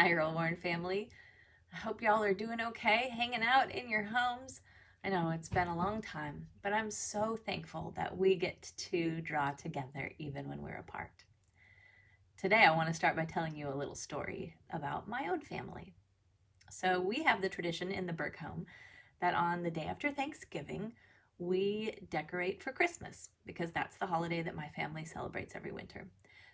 Hi, Earl Warren family. I hope y'all are doing okay, hanging out in your homes. I know it's been a long time, but I'm so thankful that we get to draw together even when we're apart. Today, I want to start by telling you a little story about my own family. So, we have the tradition in the Burke home that on the day after Thanksgiving, we decorate for Christmas because that's the holiday that my family celebrates every winter.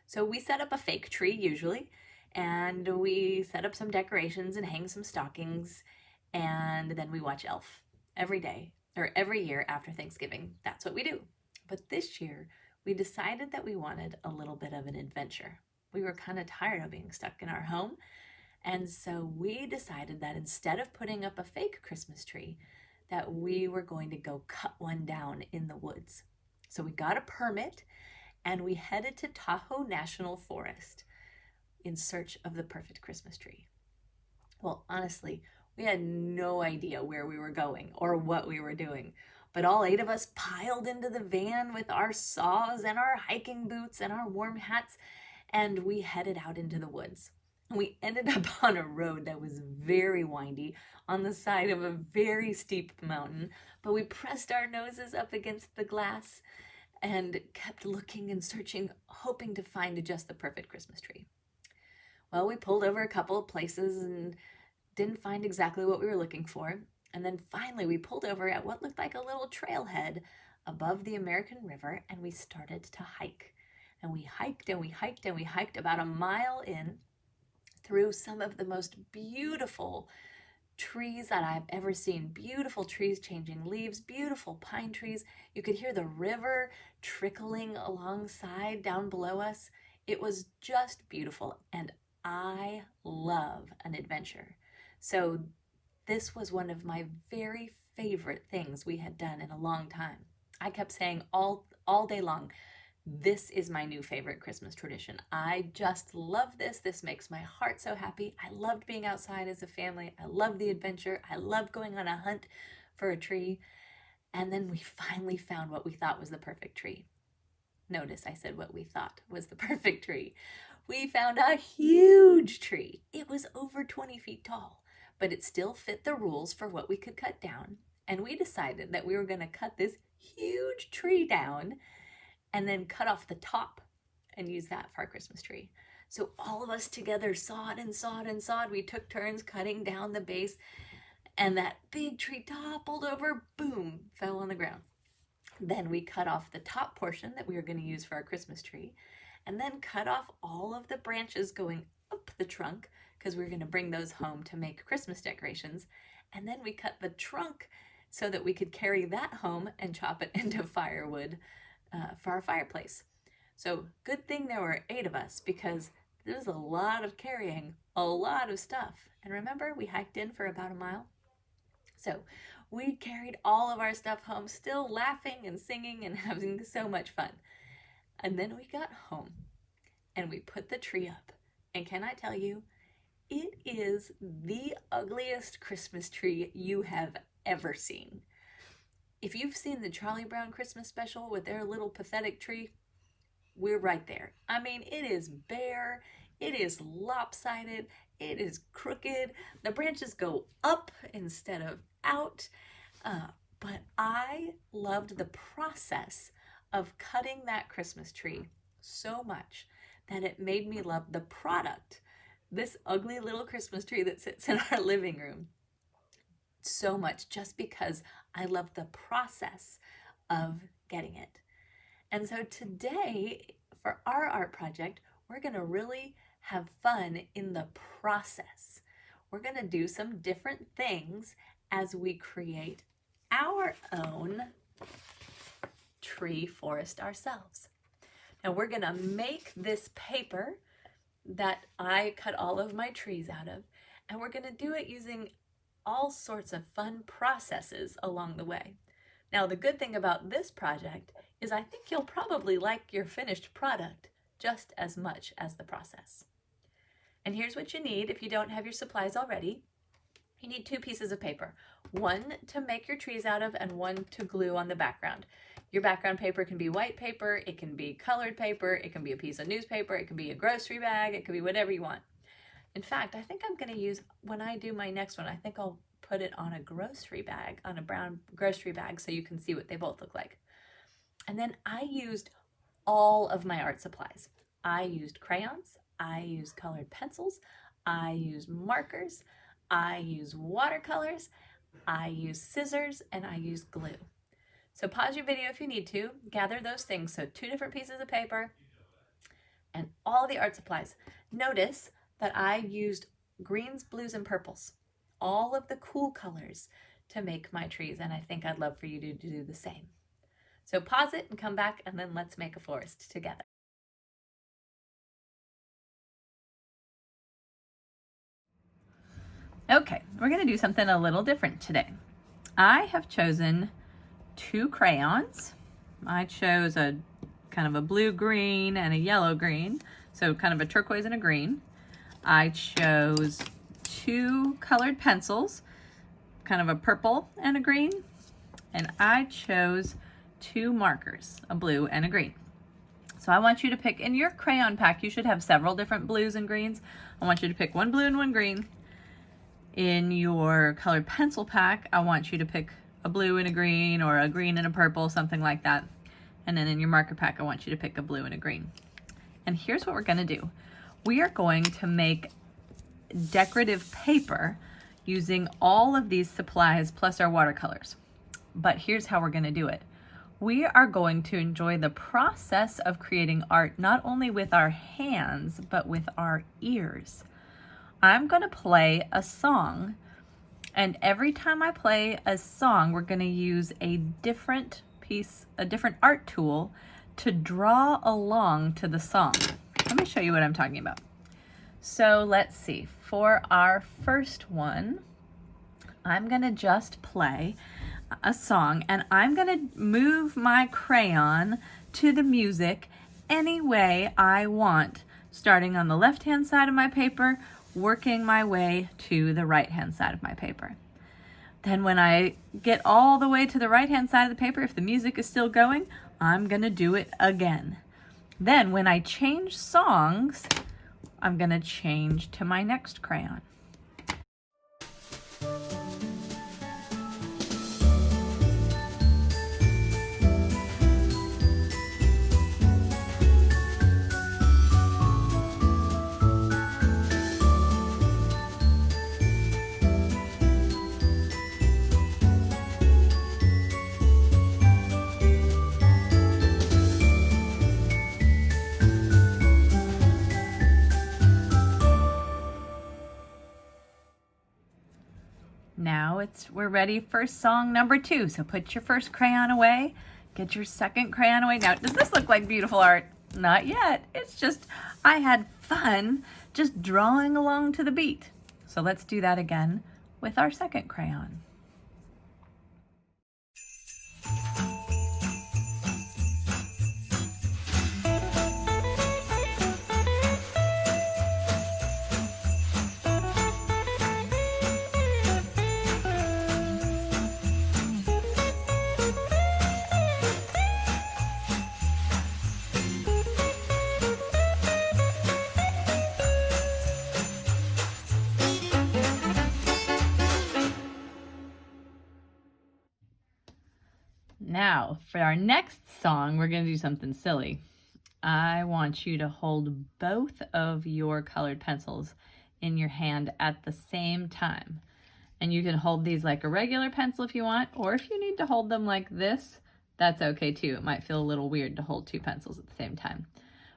So we set up a fake tree usually, and we set up some decorations and hang some stockings, and then we watch Elf every day or every year after Thanksgiving. That's what we do. But this year, we decided that we wanted a little bit of an adventure. We were kind of tired of being stuck in our home, and so we decided that instead of putting up a fake Christmas tree, that we were going to go cut one down in the woods. So we got a permit and we headed to Tahoe National Forest in search of the perfect Christmas tree. Well, honestly, we had no idea where we were going or what we were doing, but all 8 of us piled into the van with our saws and our hiking boots and our warm hats, and we headed out into the woods. We ended up on a road that was very windy on the side of a very steep mountain, but we pressed our noses up against the glass and kept looking and searching, hoping to find just the perfect Christmas tree. Well, we pulled over a couple of places and didn't find exactly what we were looking for. And then finally, we pulled over at what looked like a little trailhead above the American River, and we started to hike. And we hiked and we hiked and we hiked about a mile in through some of the most beautiful trees that I've ever seen. Beautiful trees changing leaves, beautiful pine trees. You could hear the river trickling alongside down below us. It was just beautiful, and I love an adventure. So this was one of my very favorite things we had done in a long time. I kept saying all day long, this is my new favorite Christmas tradition. I just love this. This makes my heart so happy. I loved being outside as a family. I loved the adventure. I loved going on a hunt for a tree. And then we finally found what we thought was the perfect tree. Notice I said what we thought was the perfect tree. We found a huge tree. It was over 20 feet tall, but it still fit the rules for what we could cut down. And we decided that we were going to cut this huge tree down and then cut off the top and use that for our Christmas tree. So all of us together sawed and sawed and sawed. We took turns cutting down the base, and that big tree toppled over, boom, fell on the ground. Then we cut off the top portion that we were going to use for our Christmas tree, and then cut off all of the branches going up the trunk because we were going to bring those home to make Christmas decorations. And then we cut the trunk so that we could carry that home and chop it into firewood for our fireplace. So good thing there were 8 of us because there was a lot of carrying, a lot of stuff. And remember, we hiked in for about a mile. So we carried all of our stuff home, still laughing and singing and having so much fun. And then we got home and we put the tree up. And can I tell you, it is the ugliest Christmas tree you have ever seen. If you've seen the Charlie Brown Christmas special with their little pathetic tree, we're right there. I mean, it is bare, it is lopsided, it is crooked. The branches go up instead of out. But I loved the process of cutting that Christmas tree so much that it made me love the product, this ugly little Christmas tree that sits in our living room, so much just because I love the process of getting it. And so today, for our art project, we're going to really have fun in the process. We're going to do some different things as we create our own tree forest ourselves. Now we're going to make this paper that I cut all of my trees out of, and we're going to do it using all sorts of fun processes along the way. Now, the good thing about this project is I think you'll probably like your finished product just as much as the process. And here's what you need if you don't have your supplies already. You need 2 pieces of paper, one to make your trees out of and one to glue on the background. Your background paper can be white paper, it can be colored paper, it can be a piece of newspaper, it can be a grocery bag, it can be whatever you want. In fact, I think I'm going to use, when I do my next one, I think I'll put it on a grocery bag, on a brown grocery bag, so you can see what they both look like. And then I used all of my art supplies. I used crayons, I used colored pencils, I used markers, I used watercolors, I used scissors, and I used glue. So pause your video if you need to, gather those things. So 2 different pieces of paper and all the art supplies. Notice that I used greens, blues, and purples, all of the cool colors to make my trees, and I think I'd love for you to do the same. So pause it and come back, and then let's make a forest together. Okay, we're going to do something a little different today. I have chosen 2 crayons. I chose a kind of a blue-green and a yellow-green, so kind of a turquoise and a green. I chose 2 colored pencils, kind of a purple and a green, and I chose 2 markers, a blue and a green. So I want you to pick, in your crayon pack, you should have several different blues and greens. I want you to pick 1 blue and 1 green. In your colored pencil pack, I want you to pick a blue and a green, or a green and a purple, something like that. And then in your marker pack, I want you to pick a blue and a green. And here's what we're going to do. We are going to make decorative paper using all of these supplies plus our watercolors. But here's how we're going to do it. We are going to enjoy the process of creating art not only with our hands, but with our ears. I'm going to play a song, and every time I play a song, we're going to use a different art tool to draw along to the song. Let me show you what I'm talking about. So let's see. For our first one, I'm going to just play a song, and I'm going to move my crayon to the music any way I want, starting on the left-hand side of my paper, working my way to the right-hand side of my paper. Then when I get all the way to the right-hand side of the paper, if the music is still going, I'm going to do it again. Then when I change songs, I'm going to change to my next crayon. Now we're ready for song number 2. So put your first crayon away, get your second crayon away. Now, does this look like beautiful art? Not yet. It's just, I had fun just drawing along to the beat. So let's do that again with our second crayon. Now, for our next song, we're going to do something silly. I want you to hold both of your colored pencils in your hand at the same time. And you can hold these like a regular pencil if you want, or if you need to hold them like this, that's okay too. It might feel a little weird to hold 2 pencils at the same time.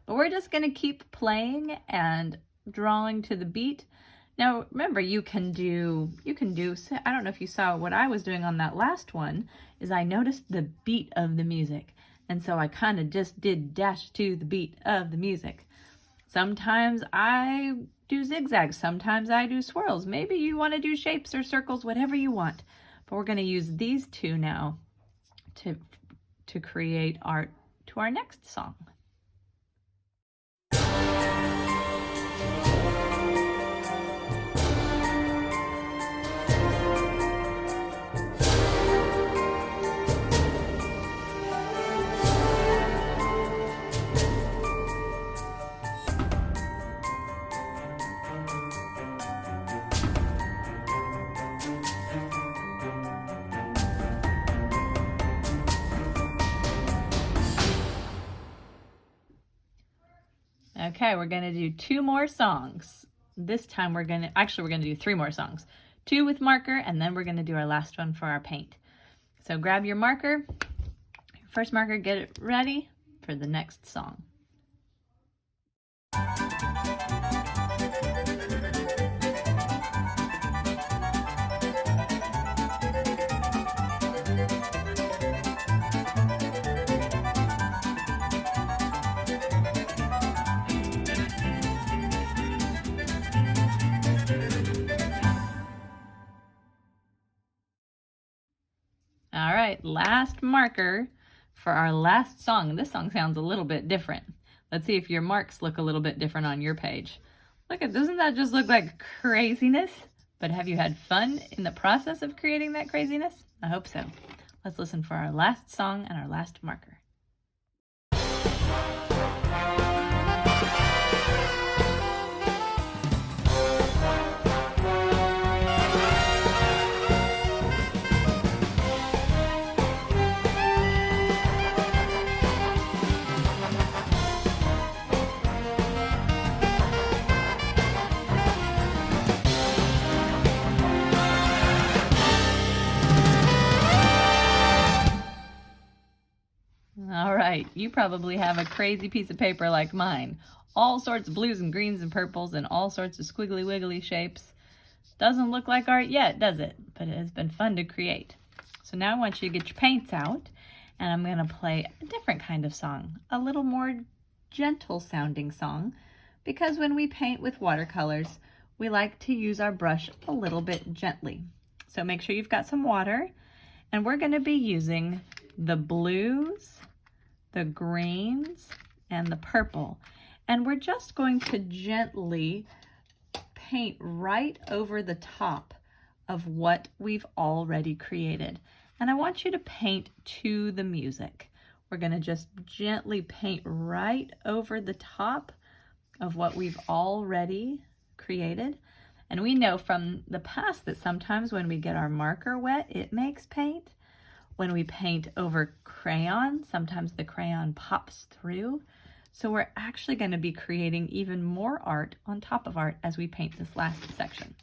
But we're just going to keep playing and drawing to the beat. Now, remember, you can do, I don't know if you saw what I was doing on that last one, is I noticed the beat of the music. And so I kind of just did dash to the beat of the music. Sometimes I do zigzags, sometimes I do swirls. Maybe you want to do shapes or circles, whatever you want. But we're going to use these 2 now to create art to our next song. Okay, we're going to do 2 more songs. This time we're going to do 3 more songs. 2 with marker, and then we're going to do our last one for our paint. So grab your marker, your first marker, get it ready for the next song. All right, last marker for our last song. This song sounds a little bit different. Let's see if your marks look a little bit different on your page. Look at, doesn't that just look like craziness? But have you had fun in the process of creating that craziness? I hope so. Let's listen for our last song and our last marker. All right, you probably have a crazy piece of paper like mine. All sorts of blues and greens and purples and all sorts of squiggly wiggly shapes. Doesn't look like art yet, does it? But it has been fun to create. So now I want you to get your paints out, and I'm going to play a different kind of song, a little more gentle sounding song, because when we paint with watercolors, we like to use our brush a little bit gently. So make sure you've got some water, and we're going to be using the blues, the greens, and the purple. And we're just going to gently paint right over the top of what we've already created. And I want you to paint to the music. We're going to just gently paint right over the top of what we've already created. And we know from the past that sometimes when we get our marker wet, it makes paint. When we paint over crayon, sometimes the crayon pops through. So we're actually going to be creating even more art on top of art as we paint this last section.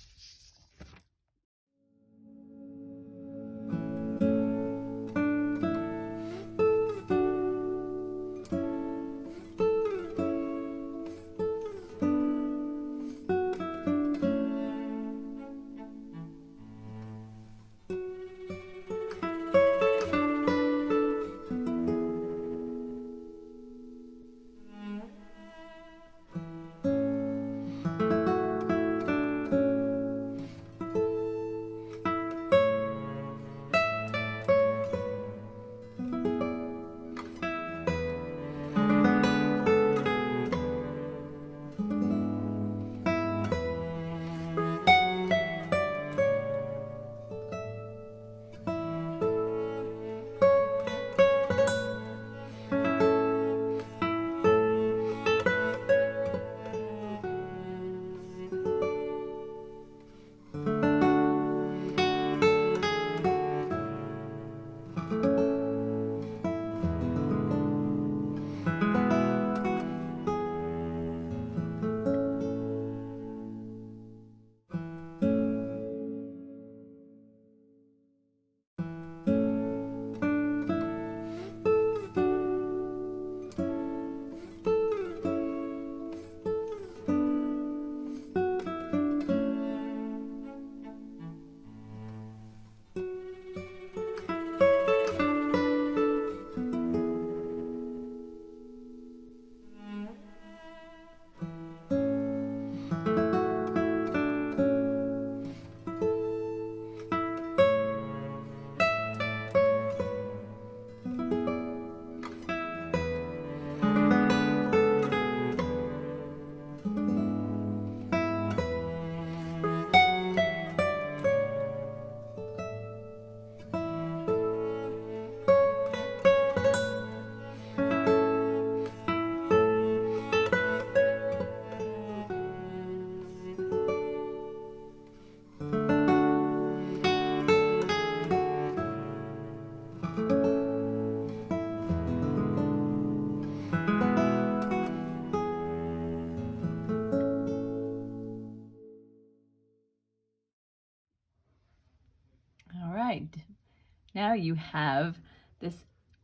now you have this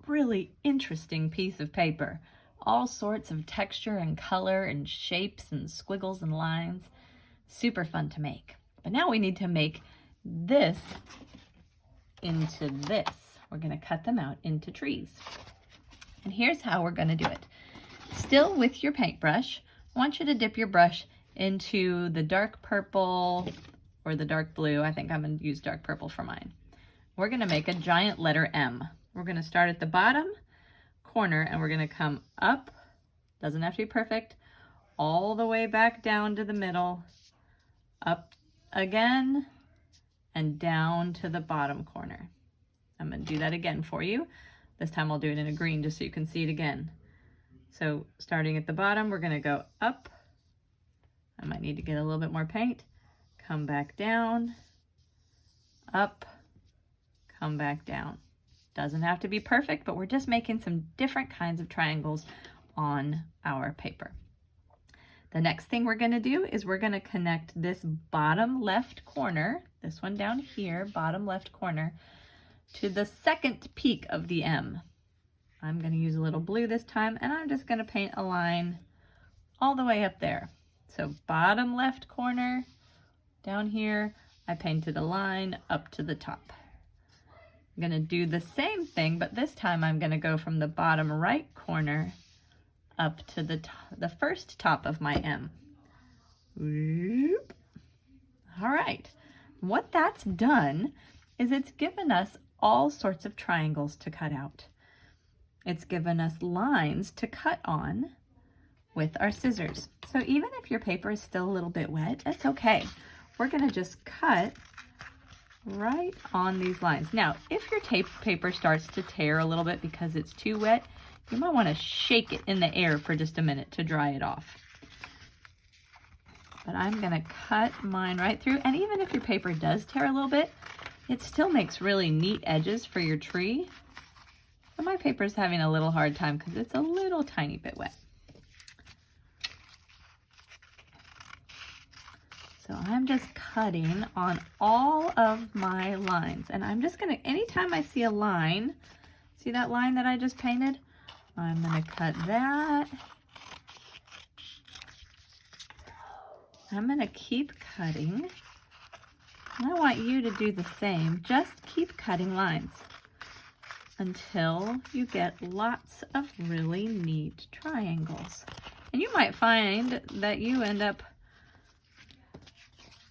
really interesting piece of paper. All sorts of texture and color and shapes and squiggles and lines. Super fun to make. But now we need to make this into this. We're going to cut them out into trees. And here's how we're going to do it. Still with your paintbrush, I want you to dip your brush into the dark purple or the dark blue. I think I'm going to use dark purple for mine. We're going to make a giant letter M. We're going to start at the bottom corner and we're going to come up, doesn't have to be perfect, all the way back down to the middle, up again, and down to the bottom corner. I'm going to do that again for you. This time I'll do it in a green just so you can see it again. So starting at the bottom, we're going to go up. I might need to get a little bit more paint. Come back down, up, come back down. Doesn't have to be perfect, but we're just making some different kinds of triangles on our paper. The next thing we're going to do is we're going to connect this bottom left corner, this one down here, bottom left corner, to the second peak of the M. I'm going to use a little blue this time, and I'm just going to paint a line all the way up there. So bottom left corner, down here, I painted a line up to the top. I'm going to do the same thing, but this time I'm going to go from the bottom right corner up to the first top of my M. Whoop. All right, what that's done is it's given us all sorts of triangles to cut out. It's given us lines to cut on with our scissors. So even if your paper is still a little bit wet, that's okay. We're going to just cut right on these lines. Now, if your paper starts to tear a little bit because it's too wet, you might want to shake it in the air for just a minute to dry it off. But I'm going to cut mine right through, and even if your paper does tear a little bit, it still makes really neat edges for your tree. But my paper's having a little hard time because it's a little tiny bit wet. So I'm just cutting on all of my lines, and I'm just going to, anytime I see a line, see that line that I just painted? I'm going to cut that. I'm going to keep cutting. And I want you to do the same. Just keep cutting lines until you get lots of really neat triangles. And you might find that you end up,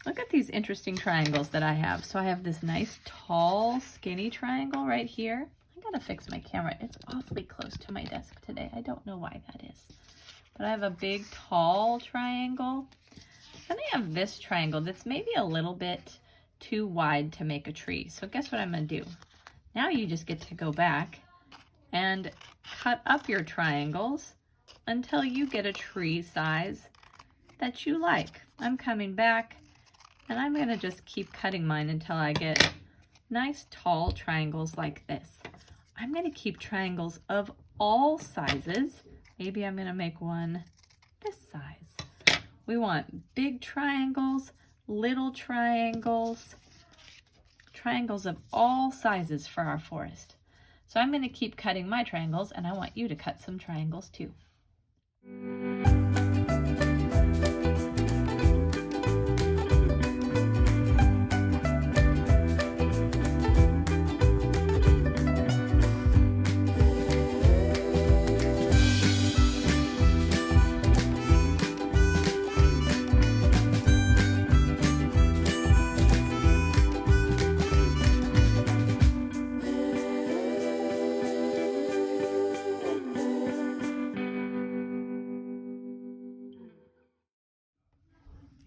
look at these interesting triangles that I have. So I have this nice tall skinny triangle right here. I gotta fix my camera. It's awfully close to my desk today. I don't know why that is. But I have a big tall triangle. Then I have this triangle that's maybe a little bit too wide to make a tree. So guess what I'm gonna do? Now you just get to go back and cut up your triangles until you get a tree size that you like. I'm coming back and I'm gonna just keep cutting mine until I get nice tall triangles like this. I'm gonna keep triangles of all sizes. Maybe I'm gonna make one this size. We want big triangles, little triangles, triangles of all sizes for our forest. So I'm gonna keep cutting my triangles, and I want you to cut some triangles too.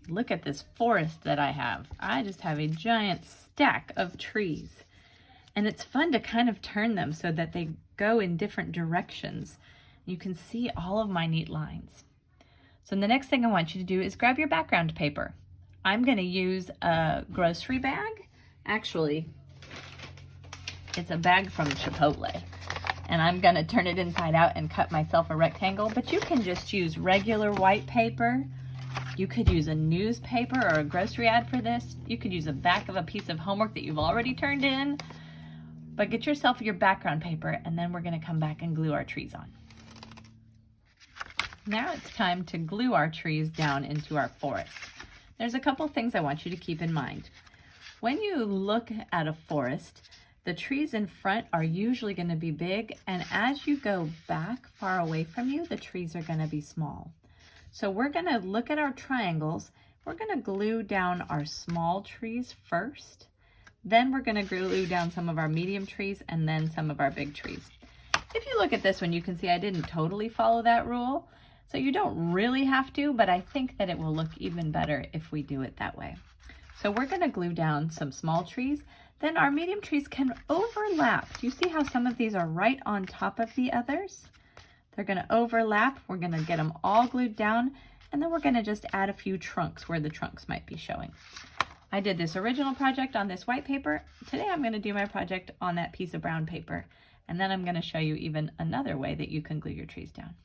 Look at this forest that I have. I just have a giant stack of trees. And it's fun to kind of turn them so that they go in different directions. You can see all of my neat lines. So the next thing I want you to do is grab your background paper. I'm going to use a grocery bag. Actually, it's a bag from Chipotle. And I'm going to turn it inside out and cut myself a rectangle. But you can just use regular white paper. You could use a newspaper or a grocery ad for this. You could use the back of a piece of homework that you've already turned in. But get yourself your background paper, and then we're going to come back and glue our trees on. Now it's time to glue our trees down into our forest. There's a couple things I want you to keep in mind. When you look at a forest, the trees in front are usually going to be big, and as you go back far away from you, the trees are going to be small. So we're going to look at our triangles. We're going to glue down our small trees first. Then we're going to glue down some of our medium trees and then some of our big trees. If you look at this one, you can see I didn't totally follow that rule. So you don't really have to, but I think that it will look even better if we do it that way. So we're going to glue down some small trees. Then our medium trees can overlap. Do you see how some of these are right on top of the others? They're going to overlap. We're going to get them all glued down, and then we're going to just add a few trunks where the trunks might be showing. I did this original project on this white paper. Today I'm going to do my project on that piece of brown paper, and then I'm going to show you even another way that you can glue your trees down.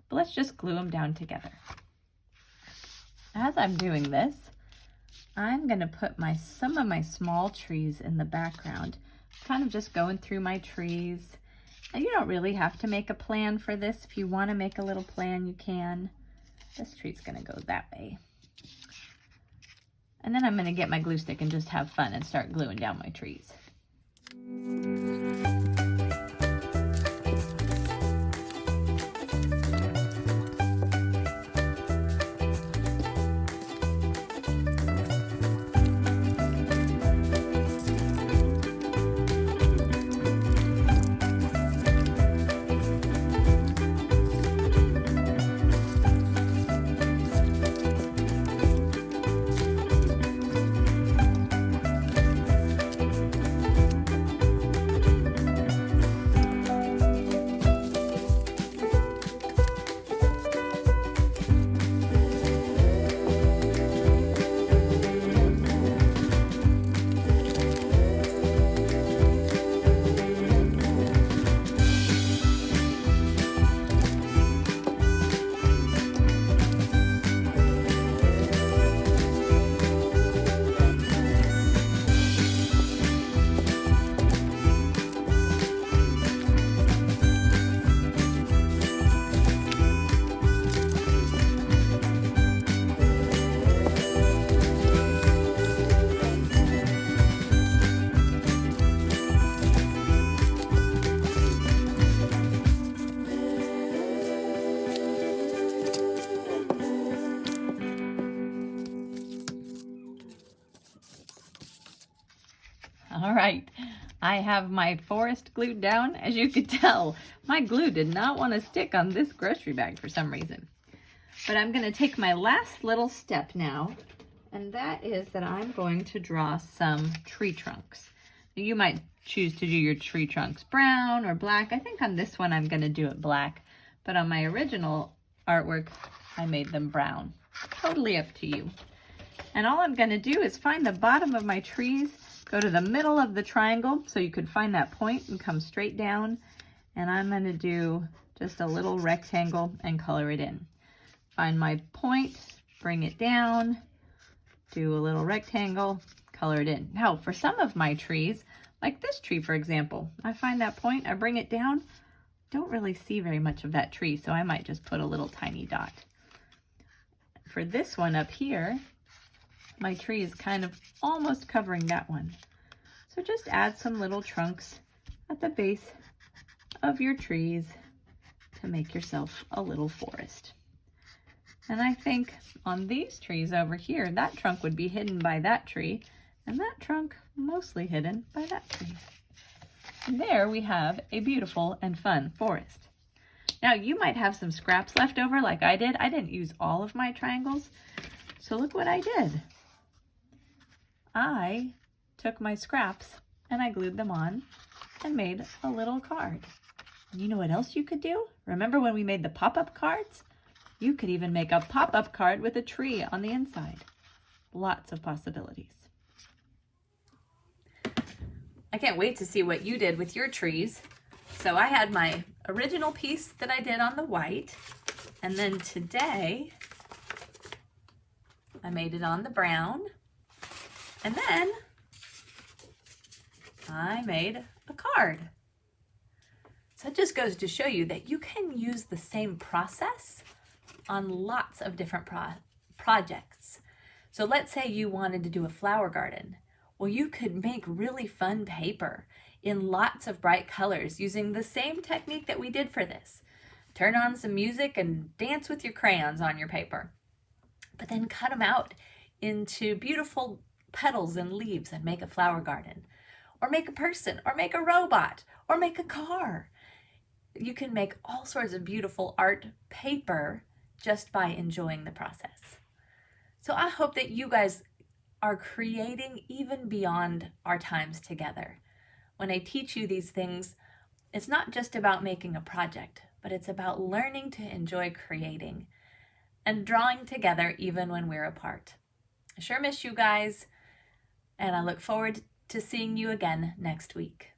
But let's just glue them down together. As I'm doing this, I'm going to put some of my small trees in the background, kind of just going through my trees. And you don't really have to make a plan for this. If you want to make a little plan, you can. This tree's going to go that way. And then I'm going to get my glue stick and just have fun and start gluing down my trees. All right, I have my forest glued down. As you could tell, my glue did not want to stick on this grocery bag for some reason. But I'm going to take my last little step now, and that is that I'm going to draw some tree trunks. You might choose to do your tree trunks brown or black. I think on this one I'm going to do it black, but on my original artwork I made them brown. Totally up to you. And all I'm going to do is find the bottom of my trees, go to the middle of the triangle so you could find that point and come straight down. And I'm going to do just a little rectangle and color it in. Find my point, bring it down, do a little rectangle, color it in. Now for some of my trees, like this tree for example, I find that point, I bring it down, don't really see very much of that tree, so I might just put a little tiny dot. For this one up here, my tree is kind of almost covering that one. So just add some little trunks at the base of your trees to make yourself a little forest. And I think on these trees over here, that trunk would be hidden by that tree, and that trunk mostly hidden by that tree. And there we have a beautiful and fun forest. Now you might have some scraps left over like I did. I didn't use all of my triangles. So look what I did. I took my scraps and I glued them on and made a little card. And you know what else you could do? Remember when we made the pop-up cards? You could even make a pop-up card with a tree on the inside. Lots of possibilities. I can't wait to see what you did with your trees. So I had my original piece that I did on the white, and then today I made it on the brown, and then I made a card. So it just goes to show you that you can use the same process on lots of different projects. So let's say you wanted to do a flower garden. Well, you could make really fun paper in lots of bright colors using the same technique that we did for this. Turn on some music and dance with your crayons on your paper. But then cut them out into beautiful petals and leaves and make a flower garden. Or make a person, or make a robot, or make a car. You can make all sorts of beautiful art paper just by enjoying the process. So I hope that you guys are creating even beyond our times together. When I teach you these things, it's not just about making a project, but it's about learning to enjoy creating and drawing together even when we're apart. I sure miss you guys, and I look forward to seeing you again next week.